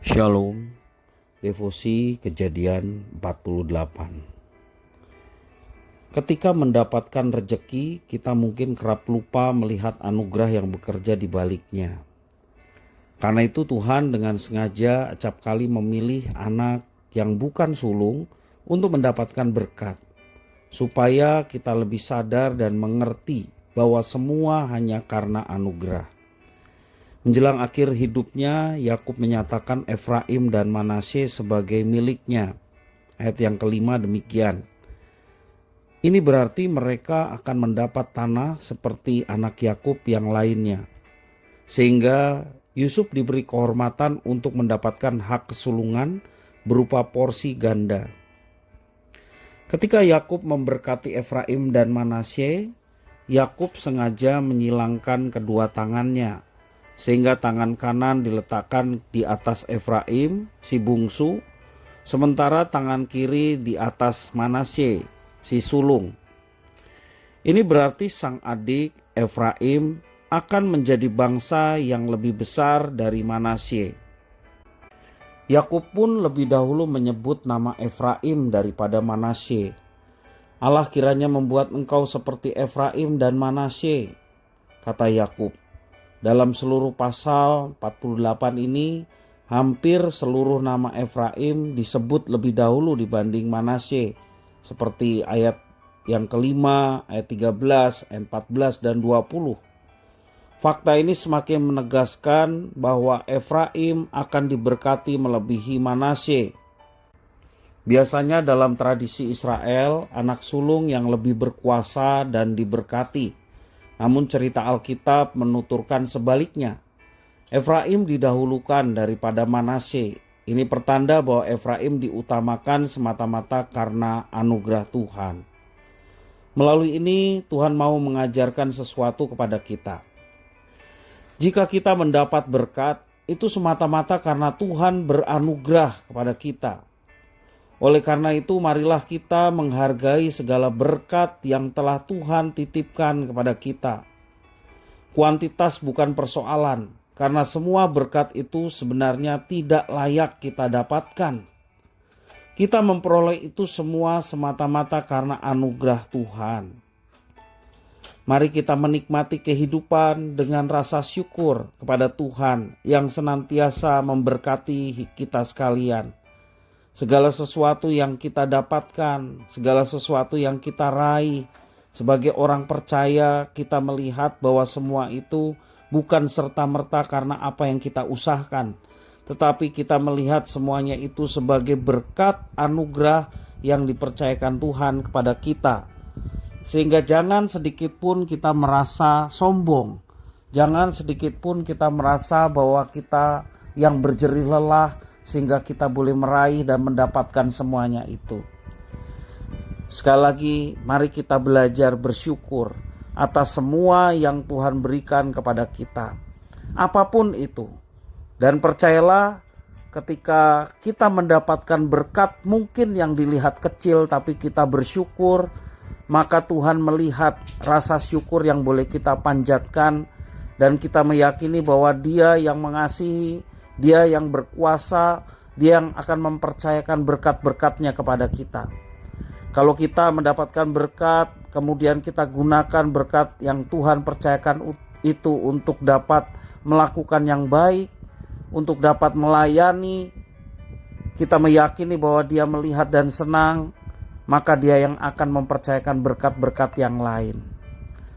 Shalom, devosi Kejadian 48. Ketika mendapatkan rejeki, kita mungkin kerap lupa melihat anugerah yang bekerja di baliknya. Karena itu Tuhan dengan sengaja acap kali memilih anak yang bukan sulung untuk mendapatkan berkat, supaya kita lebih sadar dan mengerti bahwa semua hanya karena anugerah. Menjelang akhir hidupnya, Yakub menyatakan Efraim dan Manasye sebagai miliknya. Ayat yang kelima demikian. Ini berarti mereka akan mendapat tanah seperti anak Yakub yang lainnya. Sehingga Yusuf diberi kehormatan untuk mendapatkan hak kesulungan berupa porsi ganda. Ketika Yakub memberkati Efraim dan Manasye, Yakub sengaja menyilangkan kedua tangannya, sehingga tangan kanan diletakkan di atas Efraim, si bungsu, sementara tangan kiri di atas Manasye, si sulung. Ini berarti sang adik Efraim akan menjadi bangsa yang lebih besar dari Manasye. Yakub pun lebih dahulu menyebut nama Efraim daripada Manasye. Allah kiranya membuat engkau seperti Efraim dan Manasye, kata Yakub. Dalam seluruh pasal 48 ini, hampir seluruh nama Efraim disebut lebih dahulu dibanding Manasye, seperti ayat yang kelima, ayat 13, ayat 14, dan 20. Fakta ini semakin menegaskan bahwa Efraim akan diberkati melebihi Manasye. Biasanya dalam tradisi Israel, anak sulung yang lebih berkuasa dan diberkati. Namun cerita Alkitab menuturkan sebaliknya. Efraim didahulukan daripada Manasye. Ini pertanda bahwa Efraim diutamakan semata-mata karena anugerah Tuhan. Melalui ini Tuhan mau mengajarkan sesuatu kepada kita. Jika kita mendapat berkat, itu semata-mata karena Tuhan beranugerah kepada kita. Oleh karena itu, marilah kita menghargai segala berkat yang telah Tuhan titipkan kepada kita. Kuantitas bukan persoalan, karena semua berkat itu sebenarnya tidak layak kita dapatkan. Kita memperoleh itu semua semata-mata karena anugerah Tuhan. Mari kita menikmati kehidupan dengan rasa syukur kepada Tuhan yang senantiasa memberkati kita sekalian. Segala sesuatu yang kita dapatkan, segala sesuatu yang kita raih, sebagai orang percaya kita melihat bahwa semua itu bukan serta-merta karena apa yang kita usahakan, tetapi kita melihat semuanya itu sebagai berkat anugerah yang dipercayakan Tuhan kepada kita. Sehingga jangan sedikit pun kita merasa sombong, jangan sedikit pun kita merasa bahwa kita yang berjerih lelah, sehingga kita boleh meraih dan mendapatkan semuanya itu. Sekali lagi, mari kita belajar bersyukur atas semua yang Tuhan berikan kepada kita, apapun itu. Dan percayalah, ketika kita mendapatkan berkat mungkin yang dilihat kecil, tapi kita bersyukur, maka Tuhan melihat rasa syukur yang boleh kita panjatkan, dan kita meyakini bahwa Dia yang mengasihi, Dia yang berkuasa, Dia yang akan mempercayakan berkat-berkatnya kepada kita. Kalau kita mendapatkan berkat, kemudian kita gunakan berkat yang Tuhan percayakan itu untuk dapat melakukan yang baik, untuk dapat melayani, kita meyakini bahwa Dia melihat dan senang, maka Dia yang akan mempercayakan berkat-berkat yang lain.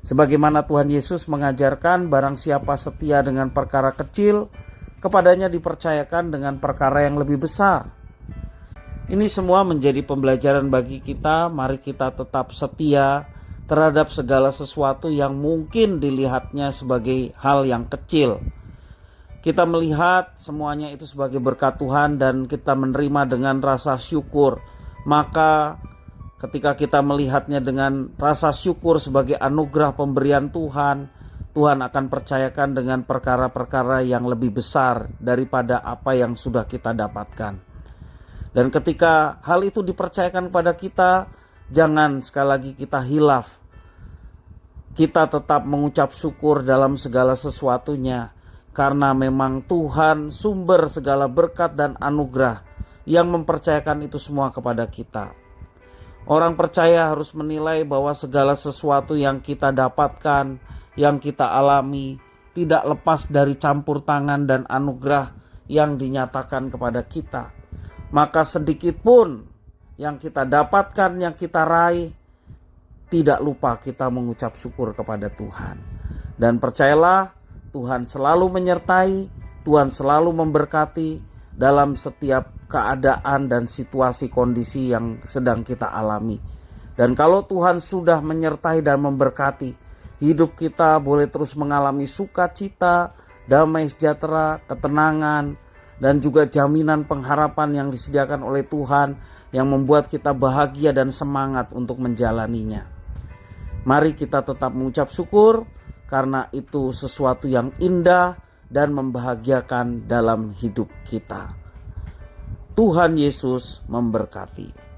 Sebagaimana Tuhan Yesus mengajarkan, barang siapa setia dengan perkara kecil, kepadanya dipercayakan dengan perkara yang lebih besar. Ini semua menjadi pembelajaran bagi kita. Mari kita tetap setia terhadap segala sesuatu yang mungkin dilihatnya sebagai hal yang kecil. Kita melihat semuanya itu sebagai berkat Tuhan dan kita menerima dengan rasa syukur. Maka ketika kita melihatnya dengan rasa syukur sebagai anugerah pemberian Tuhan, Tuhan akan percayakan dengan perkara-perkara yang lebih besar daripada apa yang sudah kita dapatkan. Dan ketika hal itu dipercayakan kepada kita, jangan sekali lagi kita hilaf. Kita tetap mengucap syukur dalam segala sesuatunya. karena memang Tuhan sumber segala berkat dan anugerah yang mempercayakan itu semua kepada kita. Orang percaya harus menilai bahwa segala sesuatu yang kita dapatkan, yang kita alami, tidak lepas dari campur tangan dan anugerah yang dinyatakan kepada kita. Maka sedikit pun yang kita dapatkan, yang kita raih, tidak lupa kita mengucap syukur kepada Tuhan. Dan percayalah, Tuhan selalu menyertai, Tuhan selalu memberkati dalam setiap keadaan dan situasi kondisi yang sedang kita alami. Dan kalau Tuhan sudah menyertai dan memberkati, hidup kita boleh terus mengalami sukacita, damai sejahtera, ketenangan, dan juga jaminan pengharapan yang disediakan oleh Tuhan yang membuat kita bahagia dan semangat untuk menjalaninya. Mari kita tetap mengucap syukur, karena itu sesuatu yang indah dan membahagiakan dalam hidup kita. Tuhan Yesus memberkati.